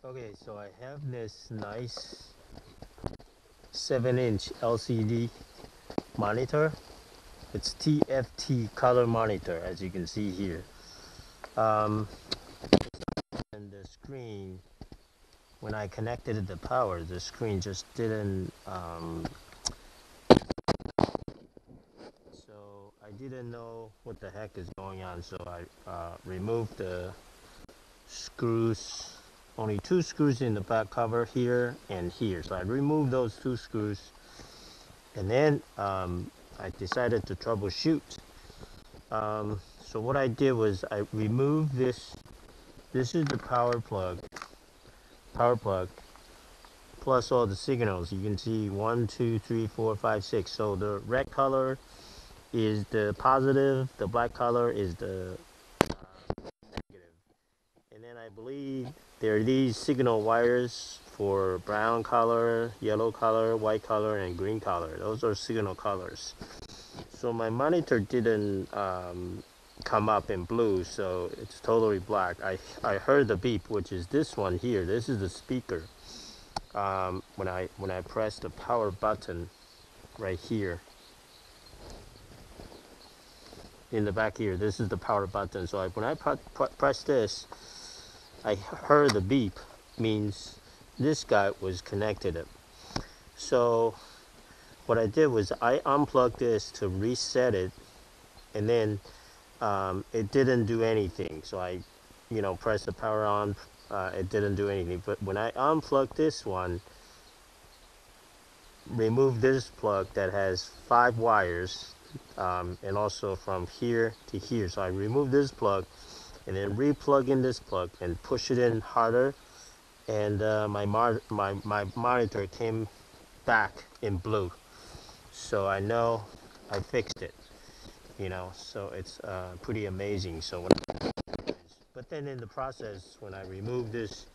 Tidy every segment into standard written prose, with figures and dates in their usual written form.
Okay, so I have this nice 7-inch LCD monitor. It's TFT color monitor, as you can see here. Um, and the screen, when I connected it to power, the screen just didn't. So I didn't know what the heck is going on. So I removed the screws. Only 2 screws in the back cover here and here. So I removed those 2 screws, and then I decided to troubleshoot. So what I did was I removed this. This is the power plug, plus all the signals. You can see 1, 2, 3, 4, 5, 6. So the red color is the positive, the black color is the negative. And then I believe there are these signal wires for brown color, yellow color, white color, and green color. Those are signal colors. So my monitor didn't come up in blue, so it's totally black. I heard the beep, which is this one here. This is the speaker. When I press the power button right here in the back here, this is the power button. So when I press this, I heard the beep, means this guy was connected. So what I did was I unplugged this to reset it, and then it didn't do anything. So I, pressed the power on. It didn't do anything. But when I unplugged this one, remove this plug that has 5 wires, and also from here to here. So I removed this plug, and then re-plug in this plug and push it in harder, and my monitor came back in blue. So I know I fixed it. So it's pretty amazing. So but then in the process, when I removed this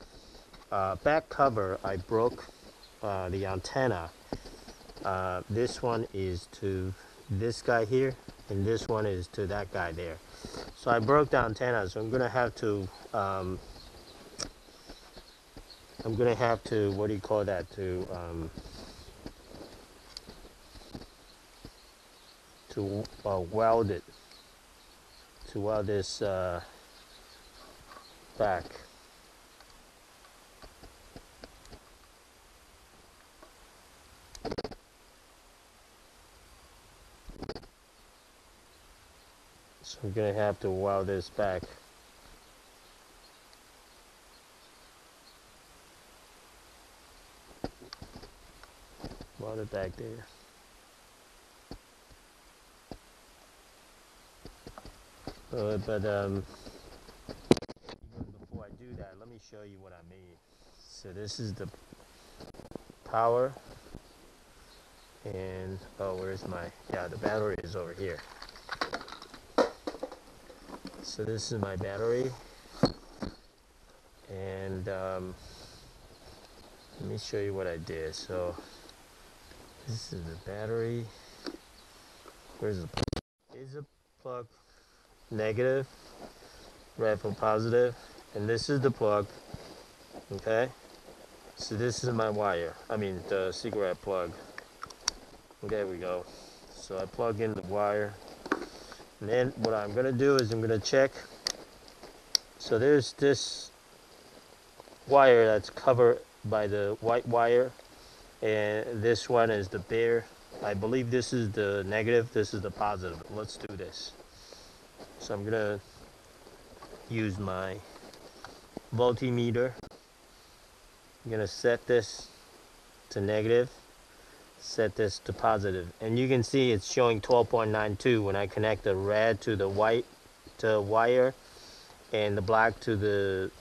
back cover, I broke the antenna. This one is to this guy here, and this one is to that guy there. So I broke the antenna, so I'm gonna have to what do you call that, to weld it, to weld this back. So I'm gonna have to weld this back. Weld it back there. But even before I do that, let me show you what I made. So this is the power, and where's the battery is over here. So this is my battery, and let me show you what I did. So this is the battery. Where's the plug? Is a plug negative, red for positive, and this is the plug. Okay, so this is my wire, the cigarette plug. There we go. So I plug in the wire, and then what I'm gonna do is I'm gonna check. So there's this wire that's covered by the white wire, and this one is the bare. I believe this is the negative, this is the positive. Let's do this. So I'm gonna use my voltmeter. I'm gonna set this to negative, set this to positive, and you can see it's showing 12.92 when I connect the red to the white to wire, and the black to the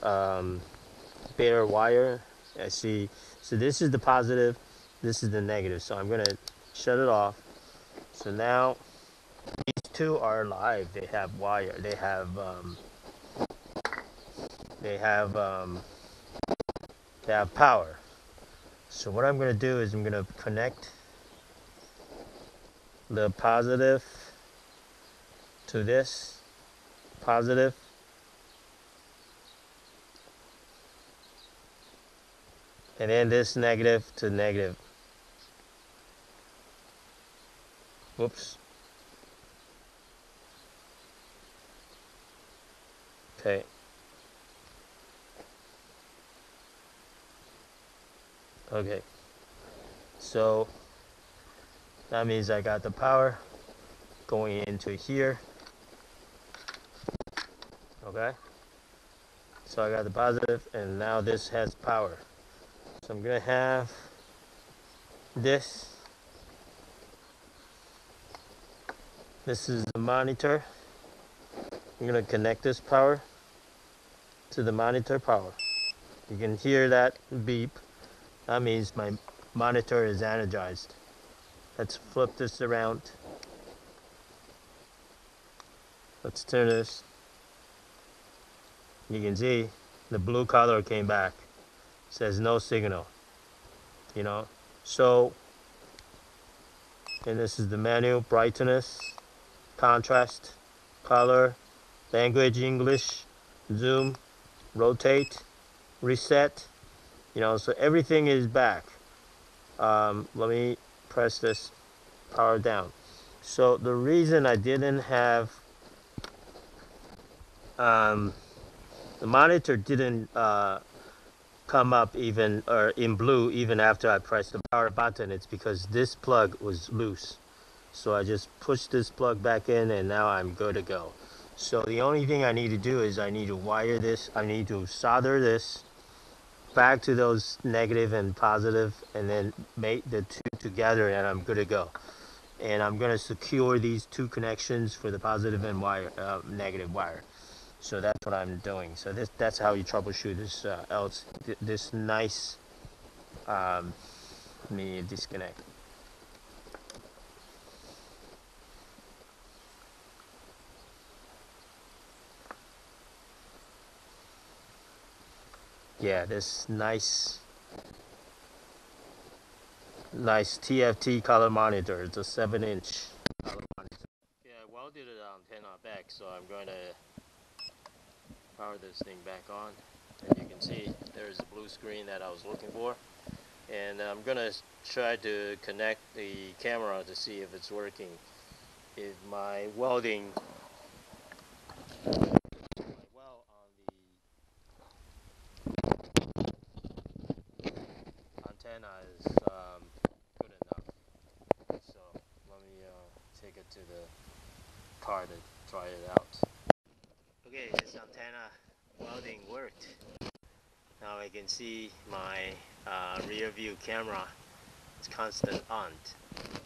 bare wire. I see. So this is the positive, this is the negative. So I'm gonna shut it off. So now these two are live. They have wire. They have power. So what I'm gonna do is I'm gonna connect the positive to this positive, and then this negative to negative. Whoops. Okay. Okay. So that means I got the power going into here. Okay. So I got the positive, and now this has power. So I'm gonna have this. This is the monitor. I'm gonna connect this power to the monitor power. You can hear that beep. That means my monitor is energized. Let's flip this around. Let's turn this. You can see the blue color came back. It says no signal. You know, so, and this is the menu: brightness, contrast, color, language English, zoom, rotate, reset. You know, so everything is back. Let me press this power down. So the reason I didn't have the monitor didn't come up even or in blue even after I pressed the power button, it's because this plug was loose. So I just pushed this plug back in, and now I'm good to go. So the only thing I need to do is I need to wire this, I need to solder this back to those negative and positive, and then make the two together, and I'm good to go. And I'm going to secure these two connections for the positive and negative wire. So that's what I'm doing. So that's how you troubleshoot this this nice mini disconnect. Yeah, this nice TFT color monitor. It's a 7-inch color monitor. Yeah, I welded the antenna back, so I'm going to power this thing back on. And you can see there's the blue screen that I was looking for. And I'm going to try to connect the camera to see if it's working. If my welding well on the antenna is good enough. So let me take it to the car to try it out. Okay, this antenna welding worked. Now I can see my rear view camera. It's constant on.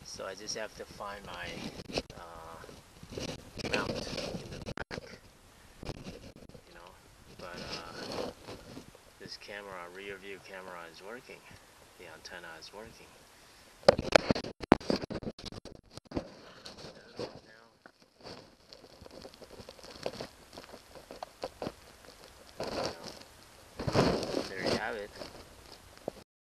So I just have to find my mount in the back, you know. But this camera, rear view camera, is working. The antenna is working. Now, there you have it.